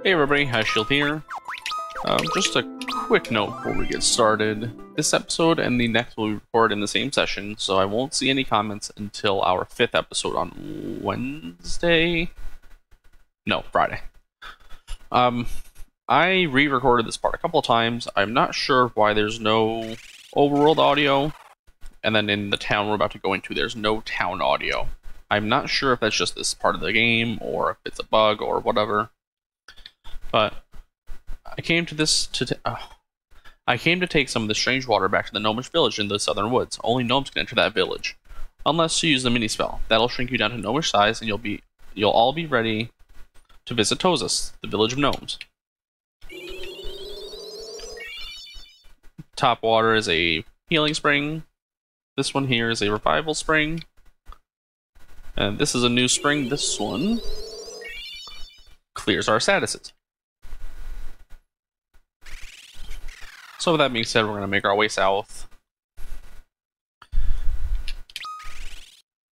Hey everybody, Shield here. Just a quick note before we get started. This episode and the next will be recorded in the same session, so I won't see any comments until our 5th episode on Wednesday? No, Friday. I re-recorded this part a couple of times. I'm not sure why there's no overworld audio, and then in the town we're about to go into, there's no town audio. I'm not sure if that's just this part of the game, or if it's a bug, or whatever. But I came to take some of the strange water back to the gnomish village in the southern woods. Only gnomes can enter that village, unless you use the mini spell. That'll shrink you down to gnomish size, and you'll all be ready to visit Tozus, the village of gnomes. Top water is a healing spring. This one here is a revival spring, and this is a new spring. This one clears our statuses. So with that being said, we're going to make our way south.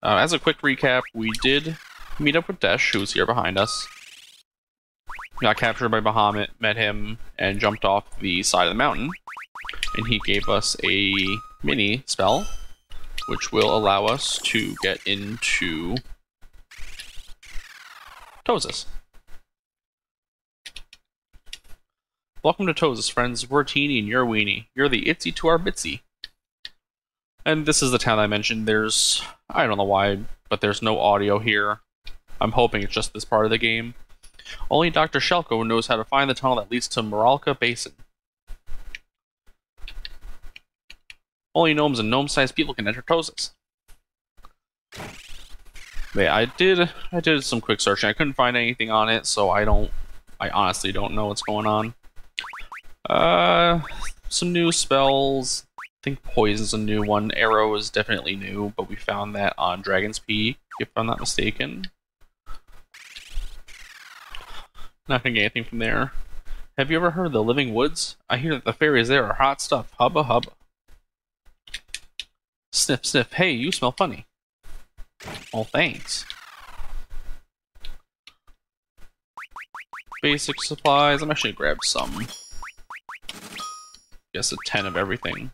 As a quick recap, we did meet up with Desh, who's here behind us. Got captured by Bahamut, met him, and jumped off the side of the mountain. And he gave us a mini spell, which will allow us to get into Tozus. Welcome to Tozus, friends. We're teeny and you're weenie. You're the itsy to our bitsy. And this is the town I mentioned. I don't know why, but there's no audio here. I'm hoping it's just this part of the game. Only Dr. Shelko knows how to find the tunnel that leads to Moralka Basin. Only gnomes and gnome-sized people can enter Tozus. But yeah, I did some quick searching. I couldn't find anything on it, so I honestly don't know what's going on. Some new spells. I think Poison's a new one. Arrow is definitely new, but we found that on Dragon's Peak, if I'm not mistaken. Not gonna get anything from there. Have you ever heard of the Living Woods? I hear that the fairies there are hot stuff. Hubba hubba. Sniff sniff. Hey, you smell funny. Oh, thanks. Basic supplies. I'm actually gonna grab some. Guess a 10 of everything.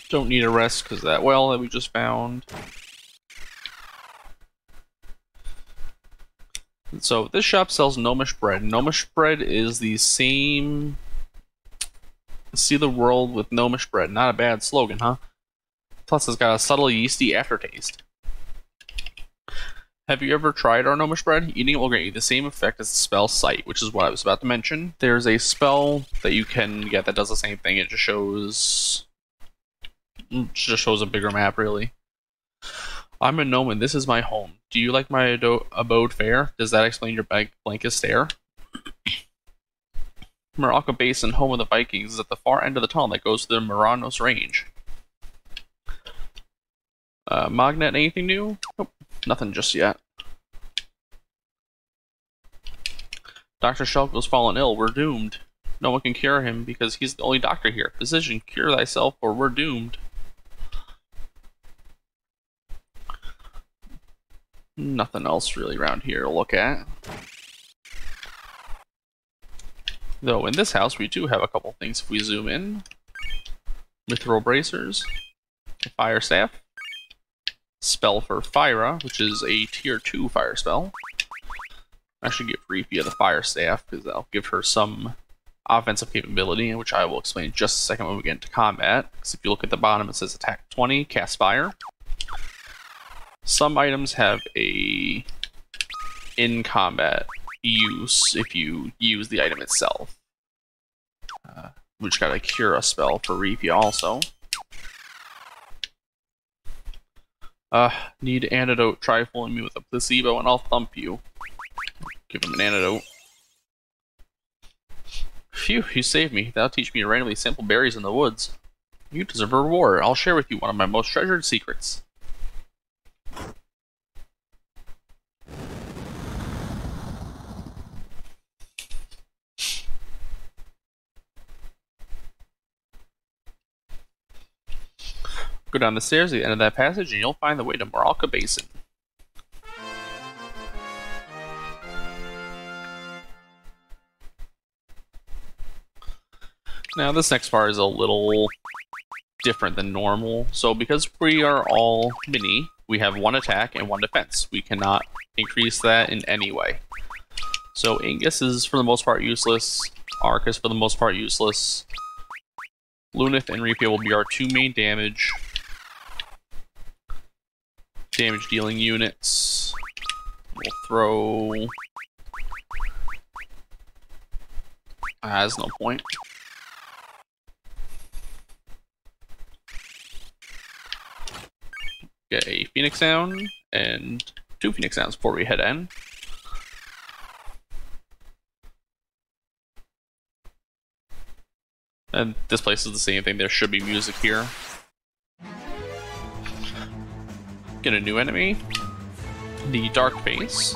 Don't need a rest because that well that we just found. So this shop sells gnomish bread. Gnomish bread is the same. See the world with gnomish bread. Not a bad slogan, huh? Plus, it's got a subtle yeasty aftertaste. Have you ever tried our gnomish bread? Eating it will grant you the same effect as the spell Sight, which is what I was about to mention. There's a spell that you can get that does the same thing. It just shows a bigger map, really. I'm a gnome and this is my home. Do you like my abode fair? Does that explain your blankest stare? Moralka Basin, home of the Vikings, is at the far end of the tunnel that goes to the Muranos Range. Magnet, anything new? Nope, nothing just yet. Dr. Shelko's fallen ill. We're doomed. No one can cure him because he's the only doctor here. Physician, cure thyself or we're doomed. Nothing else really around here to look at. Though in this house we do have a couple things if we zoom in. Mithril bracers, a fire staff, spell for Fyra, which is a tier 2 fire spell. I should give Reefia the fire staff because that'll give her some offensive capability, which I will explain in just a second when we get into combat. Because if you look at the bottom, it says attack 20, cast fire. Some items have a in combat use if you use the item itself. We just got a Cura spell for Reefia also. Need antidote. Try fooling me with a placebo and I'll thump you. Give him an antidote. Phew, you saved me. That'll teach me to randomly sample berries in the woods. You deserve a reward. I'll share with you one of my most treasured secrets. Go down the stairs at the end of that passage and you'll find the way to Moralka Basin. Now this next part is a little different than normal. So because we are all mini, we have 1 attack and 1 defense. We cannot increase that in any way. So Ingus is for the most part useless. Arc is for the most part useless. Lunith and Repia will be our 2 main damage dealing units. We'll throw... Has no point. Get a Phoenix Sound and 2 Phoenix Sounds before we head in. And this place is the same thing, there should be music here. Get a new enemy. The Dark Face.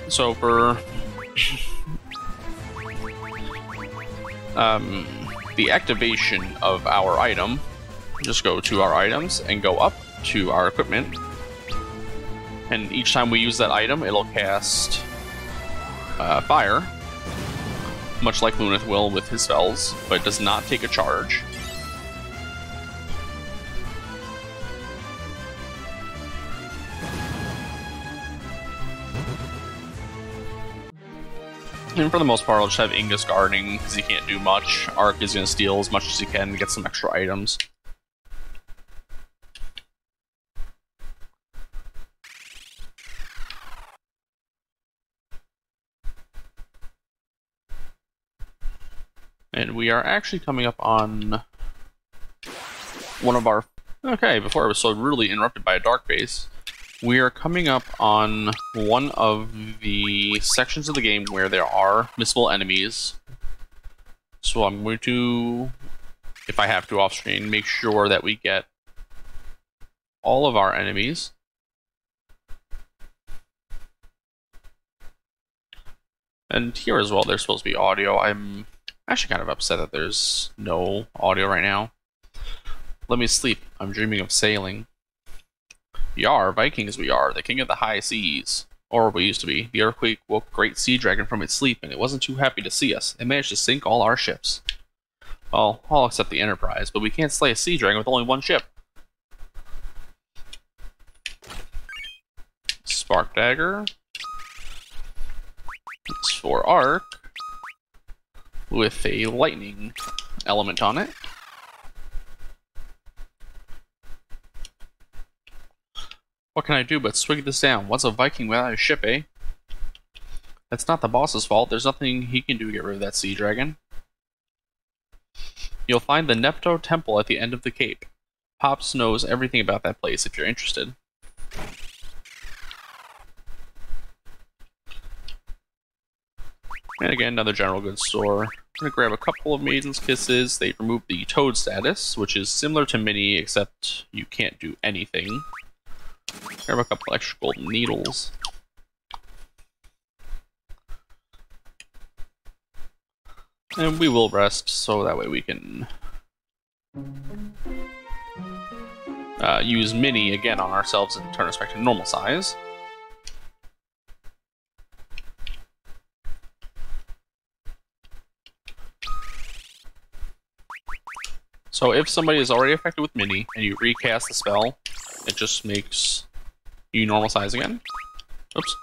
So for the activation of our item, just go to our items and go up to our equipment. And each time we use that item, it'll cast fire, much like Lunith will with his spells, but it does not take a charge. And for the most part, I'll just have Ingus guarding, because he can't do much. Arc is going to steal as much as he can and get some extra items. And we are actually coming up on one of our... Okay, before I was so rudely interrupted by a dark base. We are coming up on one of the sections of the game where there are missable enemies. So I'm going to, if I have to off-screen, make sure that we get all of our enemies. And here as well, there's supposed to be audio. I'm actually kind of upset that there's no audio right now. Let me sleep. I'm dreaming of sailing. Yar, Vikings we are, the king of the high seas. Or we used to be. The earthquake woke great sea dragon from its sleep, and it wasn't too happy to see us. It managed to sink all our ships. Well, all except the Enterprise, but we can't slay a sea dragon with only 1 ship. Spark Dagger. It's for Arc. With a lightning element on it. What can I do but swig this down? What's a Viking without a ship, eh? That's not the boss's fault. There's nothing he can do to get rid of that sea dragon. You'll find the Nepto Temple at the end of the cape. Pops knows everything about that place if you're interested. And again, another general goods store. I'm gonna grab a couple of Maiden's Kisses. They remove the Toad status, which is similar to Mini, except you can't do anything. Grab a couple extra golden needles. And we will rest, so that way we can use Mini again on ourselves and turn us back to normal size. So if somebody is already affected with Mini, and you recast the spell, it just makes you normal size again. Oops.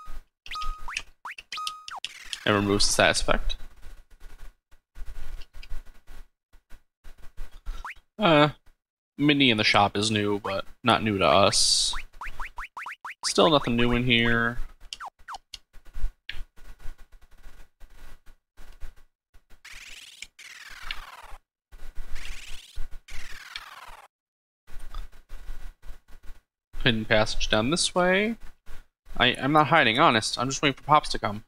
And removes the status effect. Mini in the shop is new, but not new to us. Still nothing new in here. Hidden passage down this way. I'm not hiding, honest. I'm just waiting for Pops to come.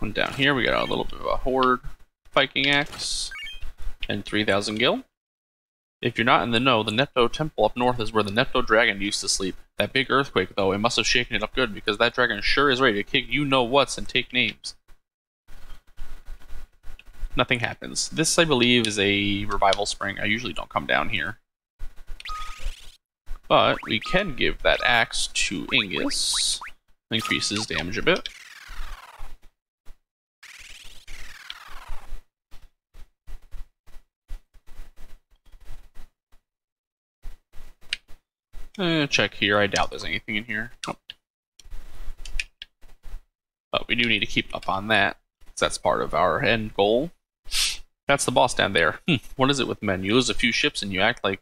And down here we got a little bit of a horde Viking axe and 3,000 gil. If you're not in the know, the Nepto Temple up north is where the Nepto Dragon used to sleep. That big earthquake, though, it must have shaken it up good because that dragon sure is ready to kick you-know-whats and take names. Nothing happens. This, I believe, is a revival spring. I usually don't come down here. But we can give that axe to Ingus. Increases damage a bit. Check here. I doubt there's anything in here. Oh. But we do need to keep up on that, because that's part of our end goal. That's the boss down there. What is it with men? You lose a few ships and you act like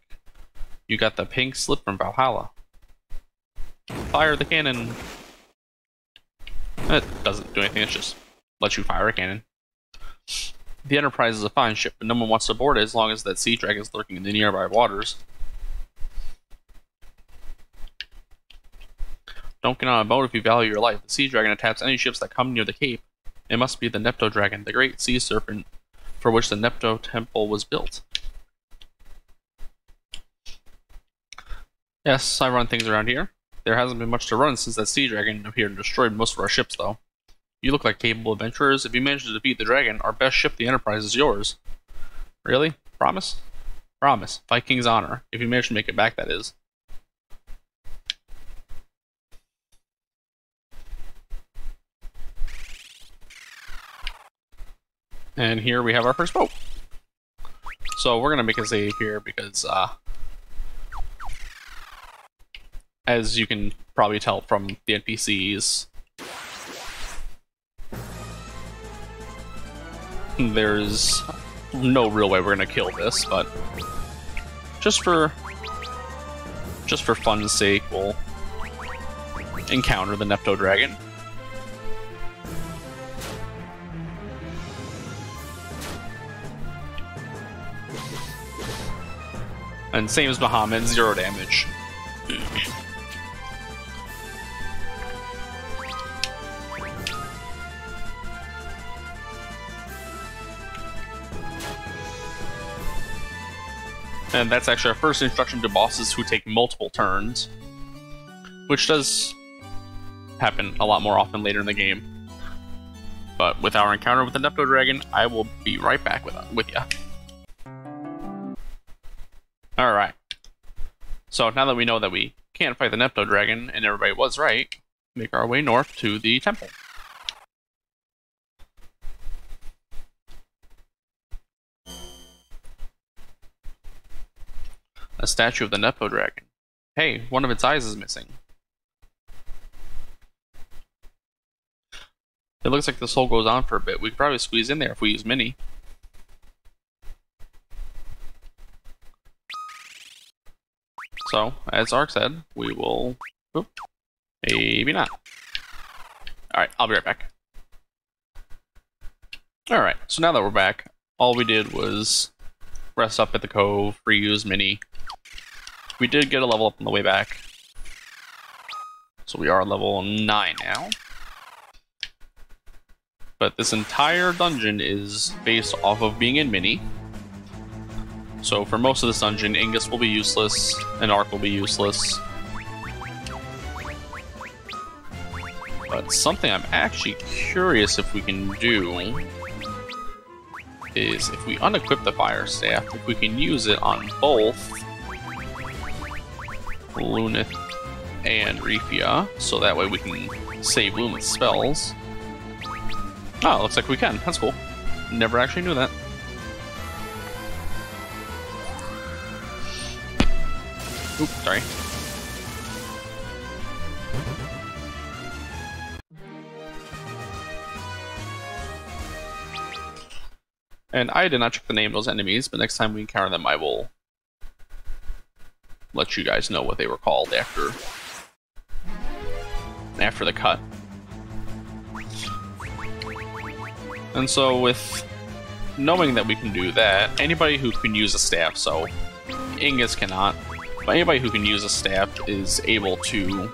you got the pink slip from Valhalla. Fire the cannon. It doesn't do anything, it just lets you fire a cannon. The Enterprise is a fine ship, but no one wants to board it as long as that sea dragon is lurking in the nearby waters. Don't get on a boat if you value your life. The sea dragon attacks any ships that come near the cape. It must be the Nepto Dragon, the great sea serpent for which the Nepto Temple was built. Yes, I run things around here. There hasn't been much to run since that sea dragon appeared and destroyed most of our ships, though. You look like capable adventurers. If you manage to defeat the dragon, our best ship, the Enterprise, is yours. Really? Promise? Promise. Viking's honor. If you manage to make it back, that is. And here we have our first boat. So we're going to make a save here because, as you can probably tell from the NPCs, there's no real way we're going to kill this, but just for fun's sake, we'll encounter the Nepto Dragon. And same as Bahamut, 0 damage. And that's actually our first introduction to bosses who take multiple turns, which does happen a lot more often later in the game. But with our encounter with the Nepto Dragon, I will be right back with you. Alright. So now that we know that we can't fight the Nepto Dragon, and everybody was right, make our way north to the temple. A statue of the Nepto Dragon. Hey, one of its eyes is missing. It looks like this hole goes on for a bit. We could probably squeeze in there if we use Mini. So, as Ark said, we will... Oop, maybe not. Alright, I'll be right back. Alright, so now that we're back, all we did was rest up at the cove, reuse Mini. We did get a level up on the way back. So we are level 9 now. But this entire dungeon is based off of being in Mini. So for most of this dungeon, Ingus will be useless, and Ark will be useless. But something I'm actually curious if we can do is if we unequip the Fire Staff, if we can use it on both Lunith and Refia, so that way we can save Lunith's spells. Oh, looks like we can. That's cool. Never actually knew that. Oops, sorry. And I did not check the name of those enemies, but next time we encounter them, I will let you guys know what they were called after the cut. And so with knowing that we can do that, anybody who can use a staff, so Ingus cannot, but anybody who can use a staff is able to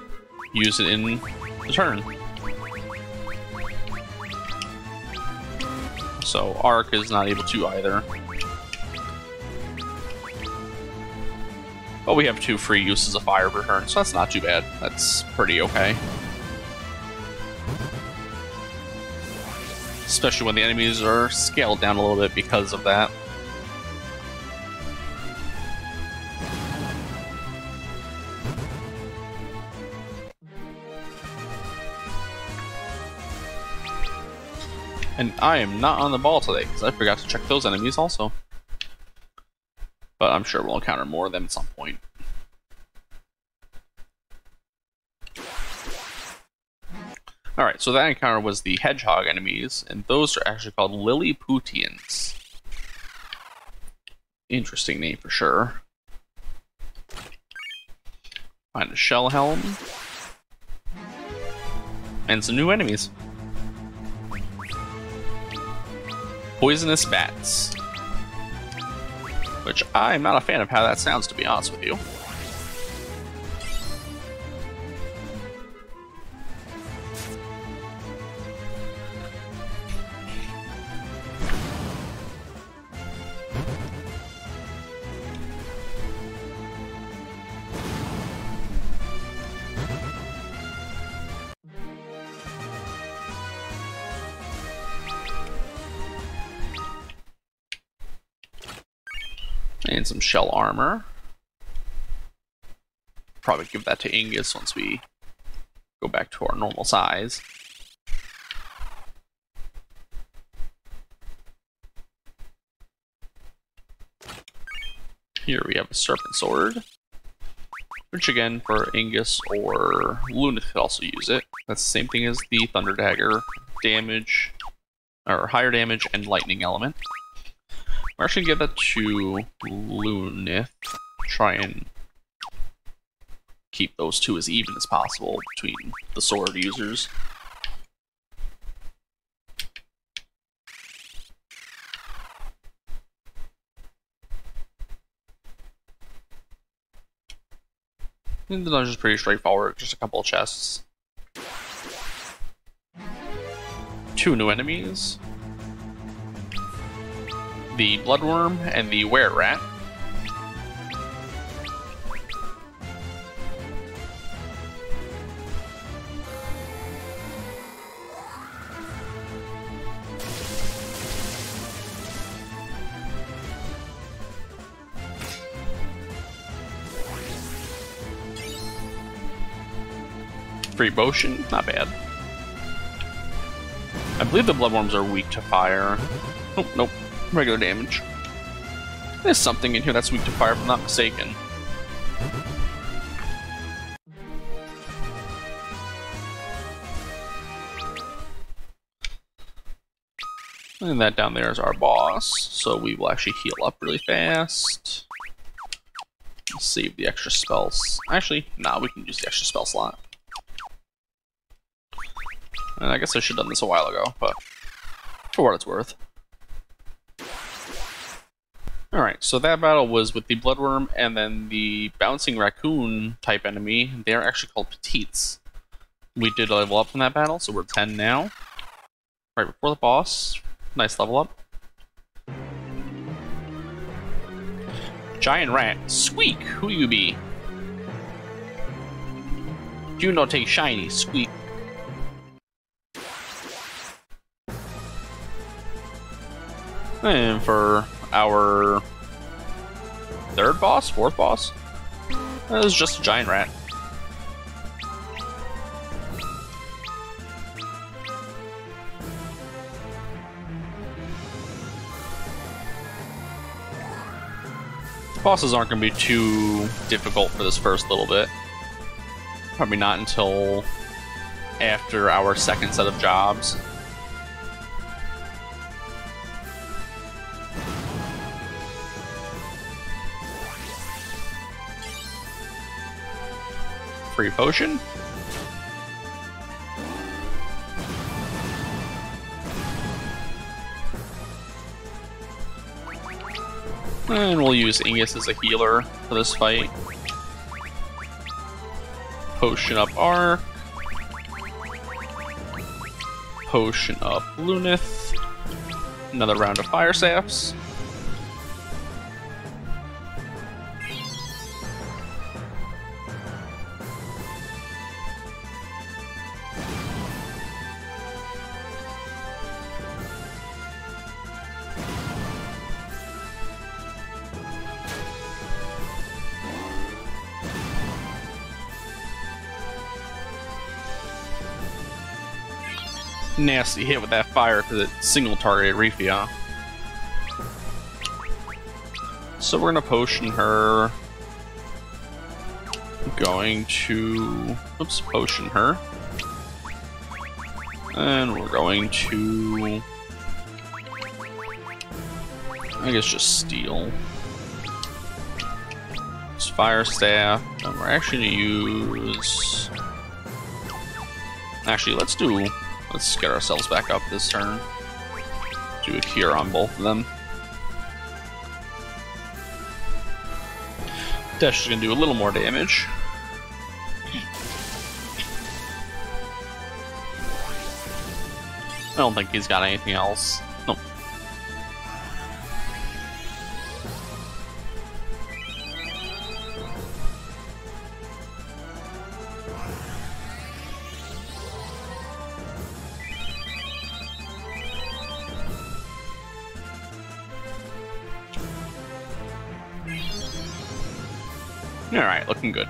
use it in the turn. So Ark is not able to either. But we have 2 free uses of fire per turn, so that's not too bad. That's pretty okay. Especially when the enemies are scaled down a little bit because of that. And I am not on the ball today, because I forgot to check those enemies also. But I'm sure we'll encounter more of them at some point. Alright, so that encounter was the hedgehog enemies, and those are actually called Lilliputians. Interesting name for sure. Find a shell helm. And some new enemies. Poisonous bats. Which I'm not a fan of how that sounds, to be honest with you. And some shell armor. Probably give that to Ingus once we go back to our normal size. Here we have a serpent sword, which again for Ingus or Lunith could also use it. That's the same thing as the thunder dagger, damage, or higher damage and lightning element. We're actually gonna give that to Lunith. Try and keep those two as even as possible between the sword users. And the dungeon's pretty straightforward, just a couple of chests. 2 new enemies. The bloodworm and the were-rat. Free potion, not bad. I believe the bloodworms are weak to fire. Oh, nope. Regular damage. There's something in here that's weak to fire, if I'm not mistaken. And that down there is our boss, so we will actually heal up really fast. Save the extra spells. Actually, nah, we can use the extra spell slot. And I guess I should have done this a while ago, but for what it's worth. Alright, so that battle was with the bloodworm and then the bouncing raccoon type enemy. They're actually called petites. We did a level up from that battle, so we're 10 now. Right before the boss. Nice level up. Giant rat. Squeak! Who you be? Do not take shiny, squeak. And for our 3rd boss? 4th boss? That was just a giant rat. Bosses aren't going to be too difficult for this first little bit. Probably not until after our 2nd set of jobs. Free potion. And we'll use Ingus as a healer for this fight. Potion up Arc. Potion up Lunith. Another round of Fire Staffs. nasty hit with that fire because it single targeted Rifia. So we're gonna potion her. Going to potion her. And we're going to, I guess, just steal. Just fire staff, and we're actually gonna use. Actually, let's get ourselves back up this turn. Do a cure on both of them. Dash is gonna do a little more damage. I don't think he's got anything else. Nope. Alright, looking good.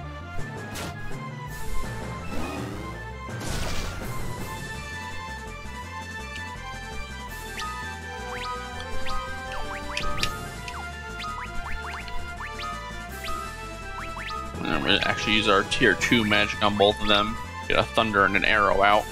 I'm going to actually use our tier 2 magic on both of them. Get a thunder and an arrow out.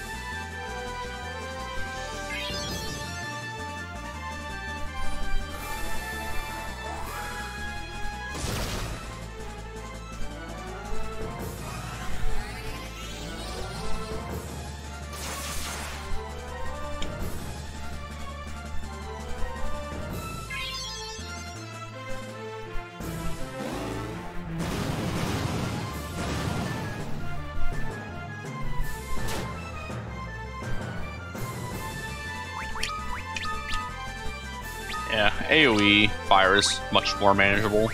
Yeah, AoE fire is much more manageable.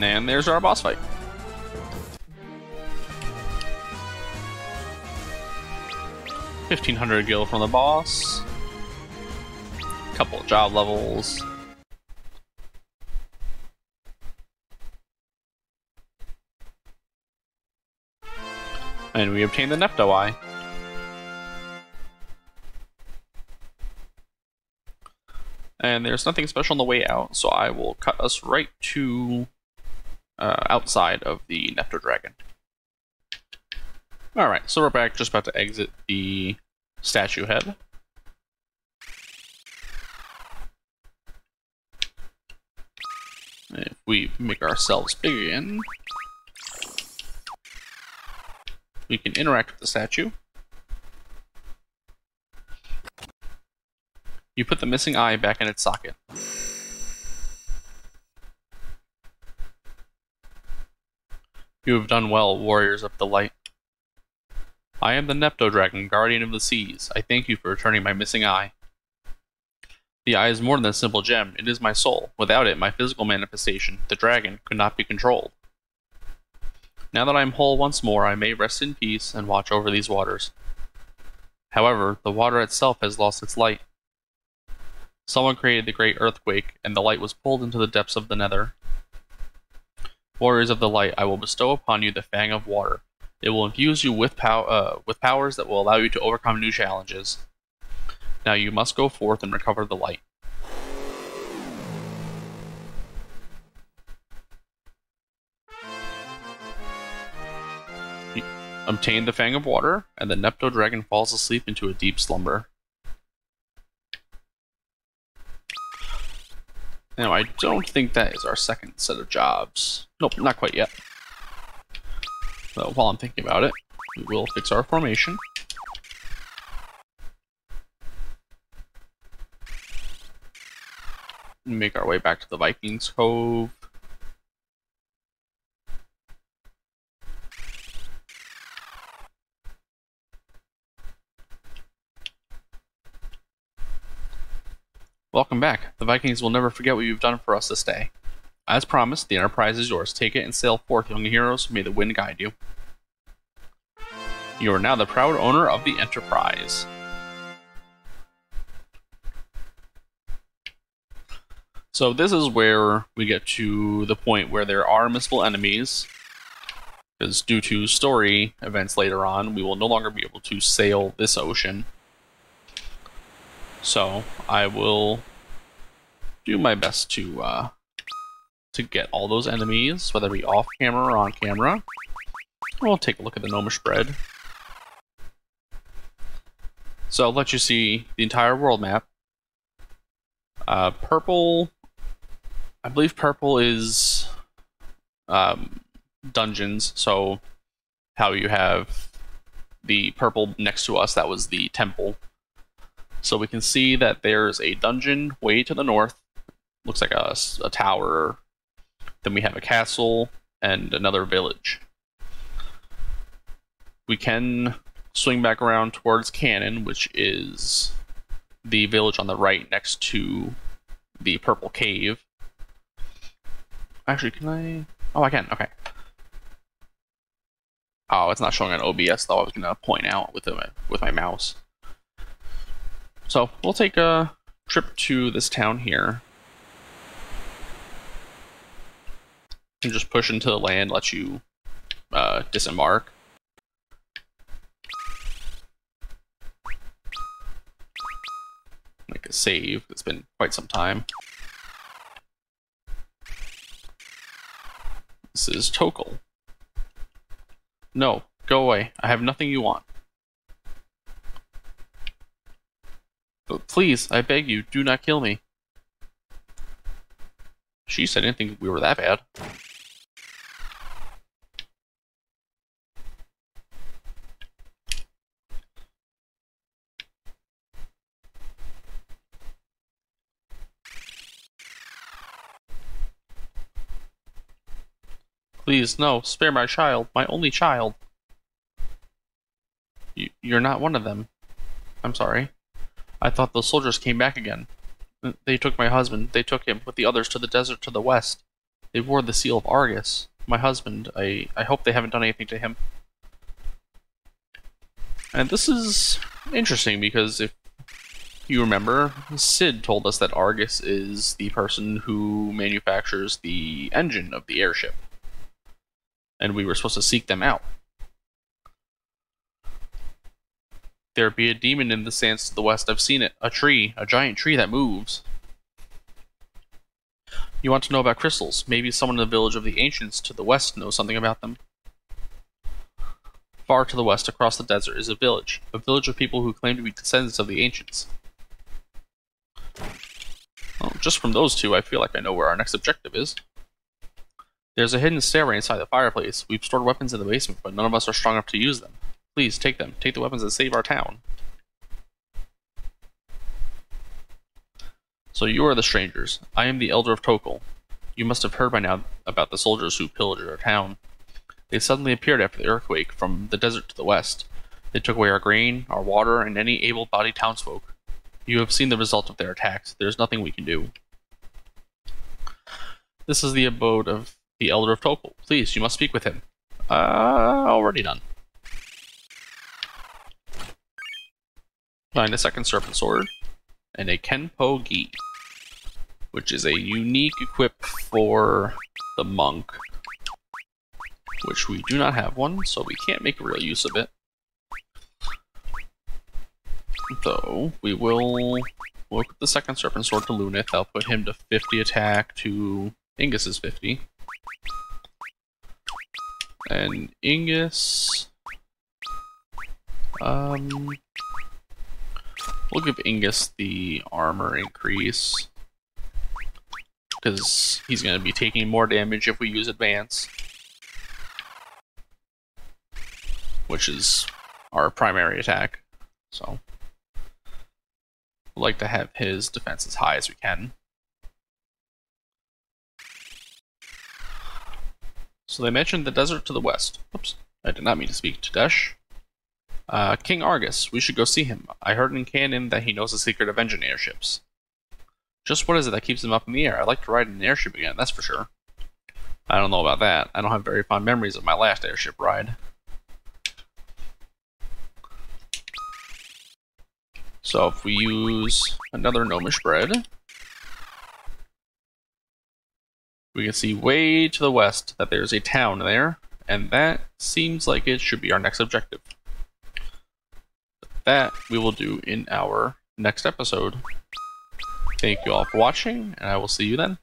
And there's our boss fight. $1,500 gil from the boss. Couple of job levels. And we obtain the Nepto Eye. And there's nothing special on the way out, so I will cut us right to outside of the Nepto Dragon. Alright, so we're back, just about to exit the statue head. If we make ourselves big again, we can interact with the statue. You put the missing eye back in its socket. You have done well, warriors of the light. I am the Nepto Dragon, guardian of the seas. I thank you for returning my missing eye. The eye is more than a simple gem, it is my soul. Without it, my physical manifestation, the dragon, could not be controlled. Now that I am whole once more, I may rest in peace and watch over these waters. However, the water itself has lost its light. Someone created the great earthquake, and the light was pulled into the depths of the nether. Warriors of the light, I will bestow upon you the Fang of Water. It will infuse you with powers that will allow you to overcome new challenges. Now you must go forth and recover the light. You obtain the Fang of Water, and the Nepto Dragon falls asleep into a deep slumber. Now, I don't think that is our second set of jobs. Nope, not quite yet. So, while I'm thinking about it, we will fix our formation. Make our way back to the Vikings Cove. Welcome back. The Vikings will never forget what you've done for us this day. As promised, the Enterprise is yours. Take it and sail forth, young heroes. May the wind guide you. You are now the proud owner of the Enterprise. So this is where we get to the point where there are missile enemies, because due to story events later on, we will no longer be able to sail this ocean. So I will do my best to get all those enemies, whether it be off camera or on camera. We'll take a look at the gnomish bread. So I'll let you see the entire world map. Purple, I believe purple is dungeons, so how you have the purple next to us, that was the temple. So we can see that there's a dungeon way to the north, looks like a tower. Then we have a castle and another village. We can swing back around towards Cannon, which is the village on the right next to the purple cave. Actually, can I? Oh, I can. Okay. Oh, it's not showing on OBS though. I was gonna point out with my mouse. So we'll take a trip to this town here. And just push into the land, let you disembark. Make a save. It's been quite some time. This is Tokal. No, go away. I have nothing you want. But please, I beg you, do not kill me. Jeez, I didn't think we were that bad. Please, no, spare my child, my only child. You're not one of them. I'm sorry. I thought those soldiers came back again. They took my husband. They took him with the others to the desert to the west. They wore the seal of Argus. My husband, I hope they haven't done anything to him. And this is interesting because if you remember, Sid told us that Argus is the person who manufactures the engine of the airship. And we were supposed to seek them out. There be a demon in the sands to the west. I've seen it. A tree. A giant tree that moves. You want to know about crystals? Maybe someone in the village of the ancients to the west knows something about them. Far to the west, across the desert, is a village. A village of people who claim to be descendants of the ancients. Well, just from those two, I feel like I know where our next objective is. There's a hidden stairway inside the fireplace. We've stored weapons in the basement, but none of us are strong enough to use them. Please, take them. Take the weapons and save our town. So you are the strangers. I am the Elder of Tokal. You must have heard by now about the soldiers who pillaged our town. They suddenly appeared after the earthquake from the desert to the west. They took away our grain, our water, and any able-bodied townsfolk. You have seen the result of their attacks. There is nothing we can do. This is the abode of the Elder of Tokal. Please, you must speak with him. Already done. Find a second serpent sword and a Kenpo gi, which is a unique equip for the monk, which we do not have one, so we can't make real use of it. Though we will look at the second serpent sword to Lunith. I'll put him to 50 attack to Ingus's 50. And Ingus, we'll give Ingus the armor increase, because he's going to be taking more damage if we use advance, which is our primary attack. So we'd like to have his defense as high as we can. So they mentioned the desert to the west. Oops, I did not mean to speak to Desh. King Argus, we should go see him. I heard in canon that he knows the secret of engine airships. Just what is it that keeps him up in the air? I'd like to ride in an airship again, that's for sure. I don't know about that. I don't have very fond memories of my last airship ride. So if we use another gnomish bread, we can see way to the west that there's a town there, and that seems like it should be our next objective. That we will do in our next episode. Thank you all for watching, and I will see you then.